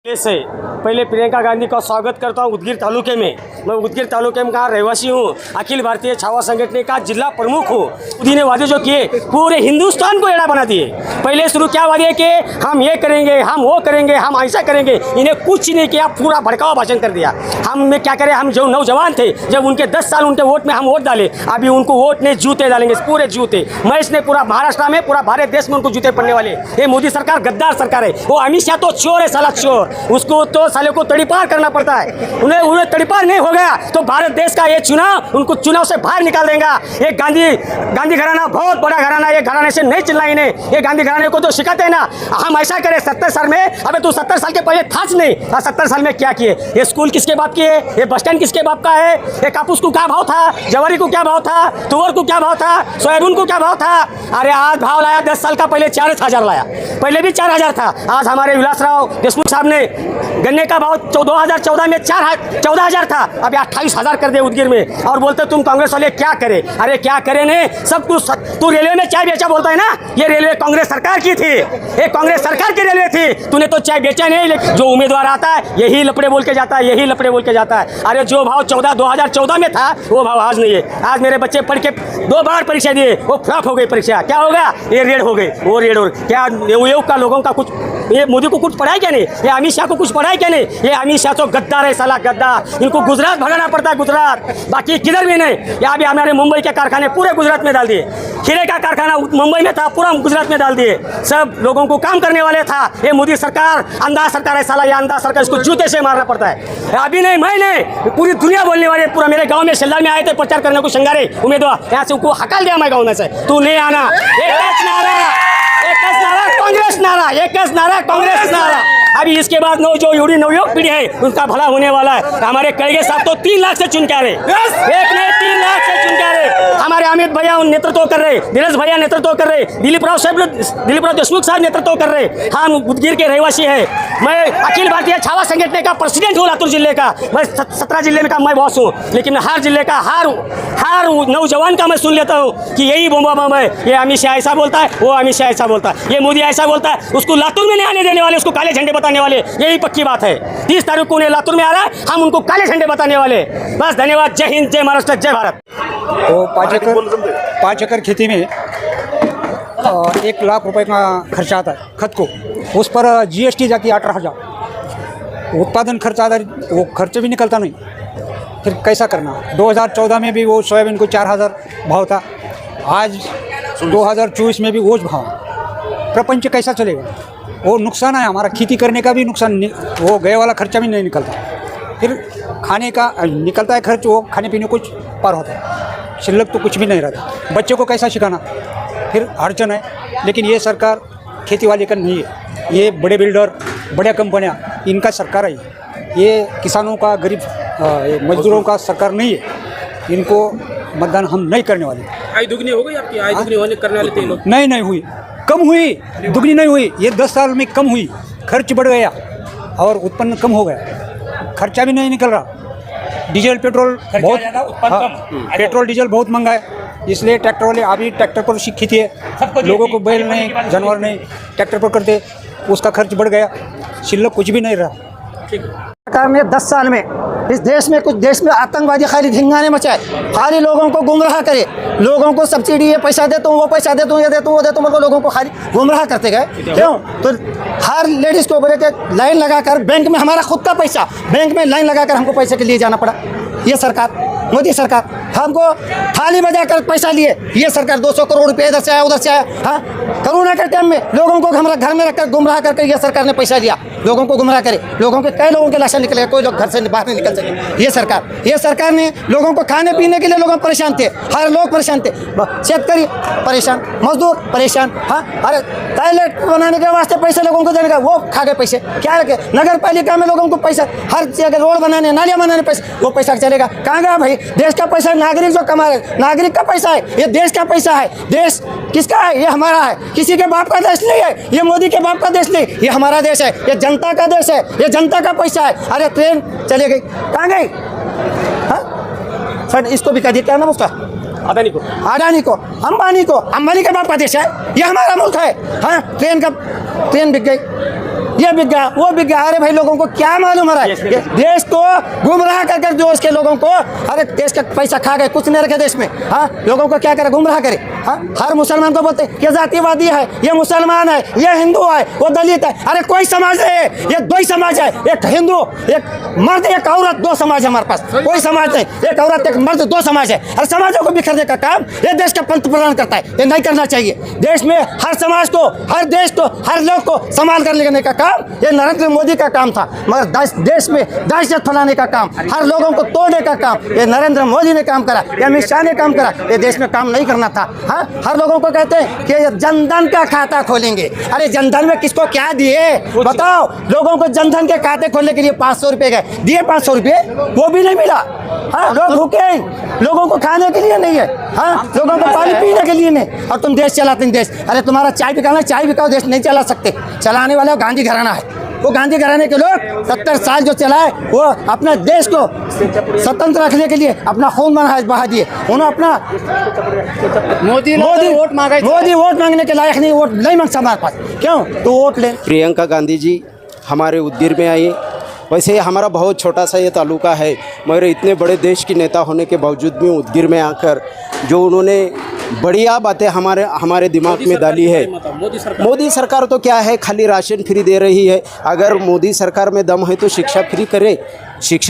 से पहले प्रियंका गांधी का स्वागत करता हूं उदगीर तालुके में। मैं उदगीर तालुके में का रहवासी हूं, अखिल भारतीय छावा संगठन का जिला प्रमुख हूं। मोदी ने वादे जो किए पूरे हिंदुस्तान को एड़ा बना दिए। पहले शुरू क्या वादे कि हम ये करेंगे, हम वो करेंगे, हम ऐसा करेंगे, इन्हें कुछ नहीं किया, पूरा भड़कावा भाषण कर दिया। हम में क्या करें, हम जो नौजवान थे जब उनके 10 साल उनके वोट में हम वोट डाले, अभी उनको वोट नहीं जूते डालेंगे, पूरे जूते। मैं इसने पूरा महाराष्ट्र में, पूरा भारत देश में उनको जूते पड़ने वाले। ये मोदी सरकार गद्दार सरकार है। वो अमित शाह तो चोर है, साला चोर। उसको तो साले को तड़ीपार करना पड़ता है। उन्हें तड़ीपार नहीं हो गया तो भारत देश का ये चुनाव उनको चुनाव से बाहर निकाल देगा। ये गांधी घराना बहुत बड़ा घराना, ये घराने से नहीं चलना इन्हें। ये गांधी घराने को तो सिखाते हैं ना, हम ऐसा करें 70 साल में। अबे तू 70 साल के पहले था नहीं, 70 साल में क्या किए? ये स्कूल किसके बाप की है? ये बस स्टैंड किसके बाप का है? ये कापूस को क्या भाव था? जवारी को क्या भाव था? तुअर को क्या भाव था? सोयाबीन को क्या भाव था? अरे आज भाव लाया 10 साल का पहले 4,000 लाया, पहले भी 4,000 था। आज हमारे विलासराव देशमुख साहब ने गन्ने का भाव 2014 में 14,000 था, अभी 28,000 कर दिए उदगीर में। और बोलते तुम कांग्रेस वाले क्या करे? अरे क्या करे ने सब कुछ। तू रेलवे में चाय बेचा बोलता है ना, ये रेलवे कांग्रेस सरकार की थी, ये कांग्रेस सरकार की रेलवे थी। तूने तो चाय बेचा नहीं। जो उम्मीदवार आता है यही लपड़े बोल के जाता है, यही लपड़े बोल के जाता है। अरे जो भाव 2014 में था वो भाव आज नहीं है। आज मेरे बच्चे पढ़ के 2 बार परीक्षा दिए, वो फ्लॉप हो गई परीक्षा। क्या होगा? ये रेड हो गई, वो रेड हो गई। क्या योग का लोगों का कुछ, ये मोदी को कुछ पढ़ा है क्या नहीं? ये अमित शाह को कुछ पढ़ा है क्या नहीं? ये अमित शाह तो गद्दार है, साला गद्दार। इनको गुजरात भगाना पड़ता है, गुजरात, बाकी किधर भी नहीं। यहाँ भी हमारे मुंबई के कारखाने पूरे गुजरात में डाल दिए। खीरे का कारखाना मुंबई में था, पूरा गुजरात में डाल दिए। सब लोगों को काम करने वाले था। ये मोदी सरकार अंधार सरकार है, साला ये अंधार सरकार, इसको जूते से मारना पड़ता है। अभी नहीं, मैं नहीं, पूरी दुनिया बोलने वाली है। पूरा मेरे गाँव में शेलदार में आए थे प्रचार करने को संगारे उम्मीदवार, यहाँ से उनको हकाल दिया मैं गाँव में से, तू नहीं आना। कांग्रेस नारा, एक नारा कांग्रेस नारा। अभी इसके बाद जो नवयुवक पीढ़ी है उनका भला होने वाला है। हमारे कड़गे साहब तो 3 लाख से चुन के आ रहे, एक नहीं 3 लाख से चुन के आ रहे। हमारे अमित भैया नेतृत्व कर रहे, दिनेश भैया नेतृत्व कर रहे, दिलीप राव देशमुख साहब नेतृत्व कर रहे। हम उदगीर के रहवासी है। मैं अखिल भारतीय छावा संगठन का प्रेसिडेंट हूँ लातूर जिले का। मैं 17 जिले में का मैं बॉस हूँ, लेकिन हर जिले का हर नौजवान का मैं सुन लेता हूँ कि यही बोमा बम है। ये अमित शाह ऐसा बोलता है, वो अमित शाह ऐसा बोलता है, ये मोदी ऐसा बोलता है। उसको लातूर में नहीं आने देने वाले, उसको काले झंडे बताने वाले, यही पक्की बात है। 30 तारीख को उन्हें लातूर में आ रहा है, हम उनको काले झंडे बताने वाले। बस धन्यवाद। जय हिंद, जय महाराष्ट्र, जय भारत। तो 5 एकड़ खेती में 1 लाख रुपए का खर्चा आता है खत को, उस पर GST जाती है 18,000। उत्पादन खर्च आता है, वो खर्च भी निकलता नहीं, फिर कैसा करना? 2014 में भी वो सोयाबीन को 4,000 भाव था, आज 2024 में भी वो भाव। प्रपंच कैसा चलेगा? वो नुकसान है हमारा, खेती करने का भी नुकसान, वो गए वाला खर्चा भी नहीं निकलता। फिर खाने का निकलता है खर्च, वो खाने पीने कुछ पार होता है, शिल्लक तो कुछ भी नहीं रहता। बच्चों को कैसा सिखाना? फिर अड़चन है। लेकिन ये सरकार खेती वाले का नहीं है, ये बड़े बिल्डर, बड़े कंपनियां, इनका सरकार है। ये किसानों का, गरीब मजदूरों का सरकार नहीं है। इनको मतदान हम नहीं करने वाले। आय दुगनी हो गई आपकी? आय दुगनी होने करने वाले थे लोग? नहीं हुई, कम हुई, दुगनी नहीं हुई। ये 10 साल में कम हुई, खर्च बढ़ गया और उत्पन्न कम हो गया, खर्चा भी नहीं निकल रहा। डीजल पेट्रोल बहुत, पेट्रोल डीजल बहुत महंगा है, इसलिए ट्रैक्टर वाले अभी ट्रैक्टर पर खेती है। लोगों को बैल नहीं, जानवर नहीं, ट्रैक्टर पर करते, उसका खर्च बढ़ गया, शिल्लक कुछ भी नहीं रहा। सरकार ने 10 साल में इस देश में आतंकवादी खाली धिंगाने मचाए, खाली लोगों को गुमराह करे, लोगों को सब्सिडी ये पैसा देता हूँ, वो पैसा देता हूँ, ये देता हूँ, वो देता हूँ, मतलब लोगों को खाली गुमराह करते गए। क्यों? तो हर लेडीज़ को बोले कि लाइन लगाकर बैंक में, हमारा खुद का पैसा बैंक में लाइन लगाकर हमको पैसे के लिए जाना पड़ा। ये सरकार, मोदी सरकार, हमको थाली बजाकर पैसा लिए। ये सरकार 200 करोड़ रुपये इधर से आया, उधर से आया। हाँ, कोरोना के टाइम में लोगों को घर में रखकर गुमराह करके ये सरकार ने पैसा दिया, लोगों को गुमराह करे। लोगों के कई लोगों के लाशें निकले, कोई लोग घर से बाहर नहीं निकल सके। ये सरकार ने लोगों को खाने पीने के लिए, लोग परेशान थे, हर लोग परेशान थे, शेतकारी परेशान, मजदूर परेशान। हाँ, अरे टॉयलेट बनाने के वास्ते पैसे लोगों को देने का, वो खा गए पैसे। क्या रखे? नगर पालिका में लोगों को पैसा, हर जगह रोड बनाने, नालियाँ बनाने पैसे, वो पैसा चलेगा कहाँ गया भाई? देश का पैसा नागरिक जो कमा रहे, नागरिक का पैसा है, ये देश का पैसा है। देश किसका है? ये हमारा है, किसी के बाप का देश नहीं है, ये मोदी के बाप का देश नहीं, ये हमारा देश है, ये जनता का देश है, ये जनता का पैसा है। अरे ट्रेन चली गई, कहाँ गई? हाँ सर, इसको भी कह दी, क्या नाम उसका? अदानी को, अंबानी के बाप का देश है, ये हमारा मुल्क है। हाँ, ट्रेन बिक गई, ये बिक गया, वो बिक गया। अरे भाई लोगों को क्या मालूम हो रहा है? ये देश को गुमराह कर कर देश के लोगों को, अरे देश का पैसा खा गए, कुछ नहीं रखे देश में। हाँ, लोगों को क्या करे? गुमराह करे। हाँ, हर मुसलमान को बोलते ये जातिवादी है, ये मुसलमान है, ये हिंदू है, वो दलित है। अरे कोई समाज है, ये दो ही समाज है, एक हिंदू, एक मर्द, एक औरत, दो समाज है हमारे पास। कोई समाज नहीं, एक औरत, एक मर्द, दो समाज है। हर समाजों को बिखरने का काम ये देश का पंत प्रधान करता है। ये नहीं करना चाहिए। देश में हर समाज को, हर देश को, हर लोग को संभाल कर लेने का काम ये नरेंद्र मोदी का काम था। मगर देश में दहशत फैलाने का काम, हर लोगों को तोड़ने का काम ये नरेंद्र मोदी ने काम करा, ये अमित शाह ने काम करा। ये देश में काम नहीं करना था। हाँ, हर लोगों को कहते हैं कि जनधन का खाता खोलेंगे। अरे जनधन में किसको क्या दिए बताओ? लोगों को जनधन के खाते खोलने के लिए 500 रुपए गए, दिए 500 रुपए, वो भी नहीं मिला। हाँ, लोग भूखे हैं, लोगों को खाने के लिए नहीं है। हाँ, लोगों को पानी पीने के लिए नहीं। और तुम देश चलाते हैं। देश, अरे तुम्हारा चाय बिकाना, चाय बिकाओ, देश नहीं चला सकते। चलाने वाला गांधी घराना है। वो गांधी घराने के लोग 70 साल जो चलाए, वो अपने देश को स्वतंत्र रखने के लिए अपना खून बहा दिए। उन्होंने अपना मोदी वोट मांगने के लायक नहीं, वोट नहीं मांग हमारे पास। क्यों? तो वोट ले। प्रियंका गांधी जी हमारे उदगीर में आई। वैसे हमारा बहुत छोटा सा ये तालुका है, मगर इतने बड़े देश की नेता होने के बावजूद भी उदगीर में आकर जो उन्होंने बढ़िया बातें हमारे दिमाग में डाली है। मोदी सरकार तो क्या है, खाली राशन फ्री दे रही है। अगर मोदी सरकार में दम है तो शिक्षा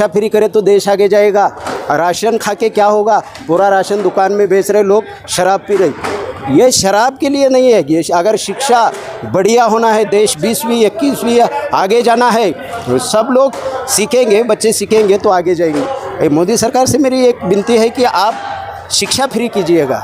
फ्री करे तो देश आगे जाएगा। राशन खा के क्या होगा? पूरा राशन दुकान में बेच रहे लोग, शराब पी रहे। ये शराब के लिए नहीं है। ये अगर शिक्षा बढ़िया होना है, देश 20वीं 21वीं आगे जाना है, तो सब लोग सीखेंगे, बच्चे सीखेंगे तो आगे जाएंगे। मोदी सरकार से मेरी एक विनती है कि आप शिक्षा फ्री कीजिएगा।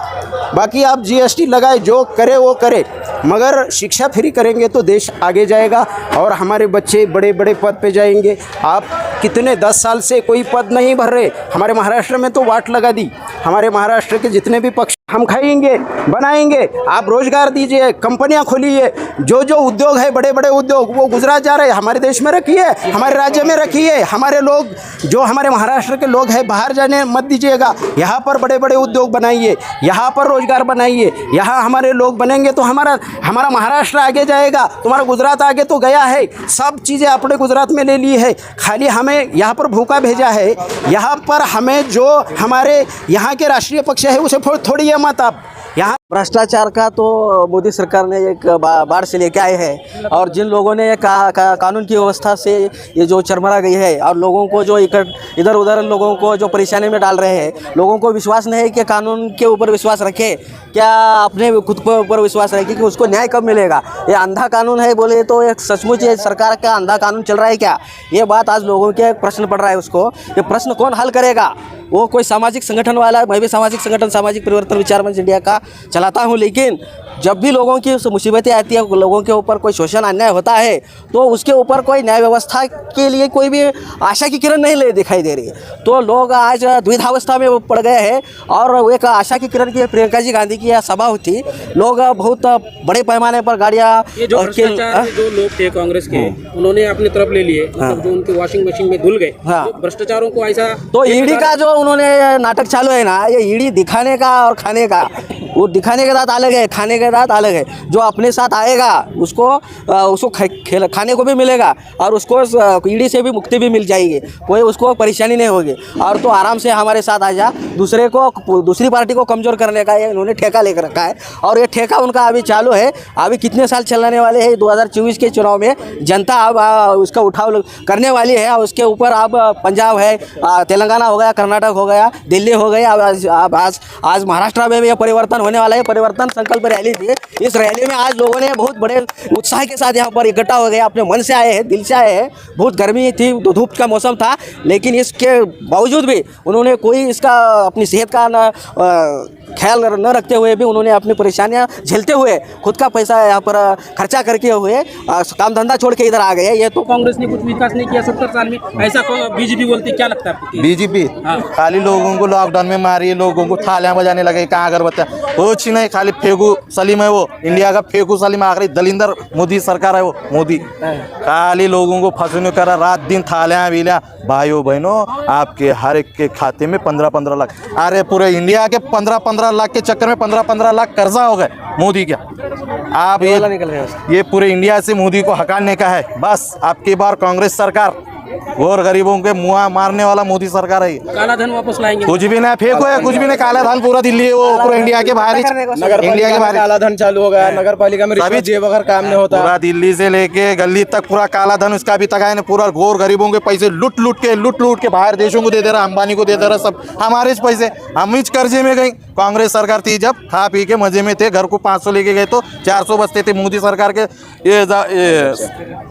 बाकी आप जीएसटी लगाए, जो करे वो करे, मगर शिक्षा फ्री करेंगे तो देश आगे जाएगा और हमारे बच्चे बड़े बड़े पद पे जाएंगे। आप कितने 10 साल से कोई पद नहीं भर रहे। हमारे महाराष्ट्र में तो वाट लगा दी। हमारे महाराष्ट्र के जितने भी पक्ष हम खाएंगे, बनाएंगे। आप रोजगार दीजिए, कंपनियां खोलिए। जो जो उद्योग है, बड़े बड़े उद्योग, वो गुजरात जा रहे हैं, हमारे देश में रखिए, हमारे राज्य में रखिए। हमारे लोग, जो हमारे महाराष्ट्र के लोग हैं, बाहर जाने मत दीजिएगा। यहाँ पर बड़े बड़े उद्योग बनाइए, यहाँ पर रोजगार बनाइए। यहाँ हमारे लोग बनेंगे तो हमारा महाराष्ट्र आगे जाएगा। तुम्हारा गुजरात आगे तो गया है, सब चीज़ें अपने गुजरात में ले ली है। खाली हमें यहाँ पर भूखा भेजा है। यहाँ पर हमें जो हमारे यहाँ के राष्ट्रीय पक्ष है उसे थोड़ी मत आप यहाँ। भ्रष्टाचार का तो मोदी सरकार ने एक बाढ़ से लेके आए हैं, और जिन लोगों ने कानून की व्यवस्था से ये जो चरमरा गई है और लोगों को जो इधर उधर लोगों को जो परेशानी में डाल रहे हैं, लोगों को विश्वास नहीं है कि कानून के ऊपर विश्वास रखे, क्या अपने खुद के ऊपर विश्वास रखे कि उसको न्याय कब मिलेगा। ये अंधा कानून है बोले तो एक सचमुच ये सरकार का अंधा कानून चल रहा है क्या? ये बात आज लोगों के प्रश्न पड़ रहा है। उसको ये प्रश्न कौन हल करेगा? वो कोई सामाजिक संगठन वाला, मैं भी सामाजिक संगठन सामाजिक परिवर्तन विचार मंच इंडिया का चलाता हूँ, लेकिन जब भी लोगों की मुसीबतें आती है, लोगों के ऊपर कोई शोषण अन्याय होता है, तो उसके ऊपर कोई न्याय व्यवस्था के लिए कोई भी आशा की किरण नहीं दिखाई दे रही। तो लोग आज द्विधावस्था में पड़ गए हैं। और एक आशा की किरण की प्रियंका जी गांधी की सभा हुई, लोग बहुत बड़े पैमाने पर गाड़ियाँ, जो लोग थे कांग्रेस के, उन्होंने अपनी तरफ ले लिए, जो उनके वॉशिंग मशीन में धुल गए। भ्रष्टाचारों को ऐसा, तो ईडी का जो उन्होंने नाटक चालू है ना, ये ईडी दिखाने का और खाने का, वो दिखाने के साथ अलग है, खाने के साथ अलग है। जो अपने साथ आएगा उसको खाने को भी मिलेगा और उसको ईडी से भी मुक्ति भी मिल जाएगी, कोई उसको परेशानी नहीं होगी। और तो आराम से हमारे साथ आ जा, दूसरी पार्टी को कमज़ोर करने का ये इन्होंने ठेका लेकर रखा है। और ये ठेका उनका अभी चालू है। अभी कितने साल चलाने वाले हैं? 2024 के चुनाव में जनता अब उसका उठाव करने वाली है। और उसके ऊपर अब पंजाब है, तेलंगाना हो गया, कर्नाटक हो गया, दिल्ली हो गया, आज महाराष्ट्र में भी परिवर्तन होने वाला है। परिवर्तन संकल्प रैली थी। इस रैली में आज लोगों ने बहुत बड़े उत्साह के साथ यहाँ पर इकट्ठा हो गए, अपने मन से आए हैं, दिल से आए हैं। बहुत गर्मी थी, धूप का मौसम था, लेकिन इसके बावजूद भी उन्होंने कोई इसका अपनी सेहत का ख्याल न रखते हुए भी उन्होंने अपनी परेशानियाँ झेलते हुए खुद का पैसा यहाँ पर खर्चा करके हुए काम धंधा छोड़ के इधर आ गए। ये तो कांग्रेस ने कुछ विकास नहीं किया 70 साल में, ऐसा बीजेपी बोलती, क्या लगता है आपको? बीजेपी खाली लोगों को लॉकडाउन में मारी, लोगों को थालियां बजाने लगे, कहाँ अगरबत्तियां, कुछ नहीं, खाली फेंकू सलीम है वो, इंडिया का फेंकू सलीम, आखिरी दलिंदर मोदी सरकार है वो, मोदी खाली लोगों को फंसने करा, रात दिन थालियां बिलियां। भाइयों बहनों, आपके हर एक के खाते में 15-15 लाख, अरे पूरे इंडिया के 15-15 12 लाख के चक्कर में 15 लाख कर्जा हो गए मोदी का। आप ये पूरे इंडिया से मोदी को हटाने का है। बस आपकी बार कांग्रेस सरकार और गरीबों के मुँह मारने वाला मोदी सरकार है। काला धन वापस लाएंगे। कुछ भी नहीं फेंको है, कुछ भी नहीं। काला धन पूरा दिल्ली वो पूरा इंडिया के बाहर इंडिया के बाहर काला धन चालू हो गया। नगर पालिका में रिश्वत दिए बगैर काम नहीं होता। पूरा दिल्ली से लेके गली तक पूरा काला धन उसका अभी तक आया नहीं। पूरा घोर गरीबों के पैसे लूट लूट के बाहर देशों को दे दे रहा, अंबानी को दे दे रहा। सब हमारे पैसे हम ही कर्जे में गई। कांग्रेस सरकार थी जब खा पी के मजे में थे, घर को 500 लेके गए तो 400 बचते थे।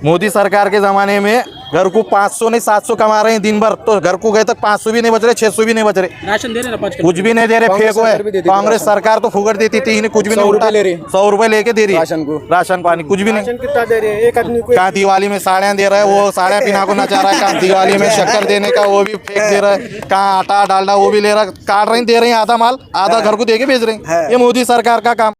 मोदी सरकार के जमाने में घर को 500 नहीं 700 कमा रहे हैं दिन भर, तो घर को गए तक 500 भी नहीं बच रहे, 600 भी नहीं बच रहे। राशन दे रहे ना 5 कुछ भी नहीं दे रहे, फेंको है। कांग्रेस सरकार तो फुगड़ देती थी, इन्हें कुछ भी नहीं उल्टा 100 रुपए लेके दे रही है राशन पानी, कुछ भी नहीं। कितना दे रहे हैं एक आदमी को? कहाँ दिवाली में साड़ियाँ दे रहा है, वो साड़ियाँ पिना को नचा रहा है। कहाँ दिवाली में शक्कर देने का वो भी फेंक दे रहा है। कहाँ आटा डालना वो भी ले रहा, काट रहे दे रहे हैं आधा माल, आधा घर को दे के बेच रहे हैं। ये मोदी सरकार का काम।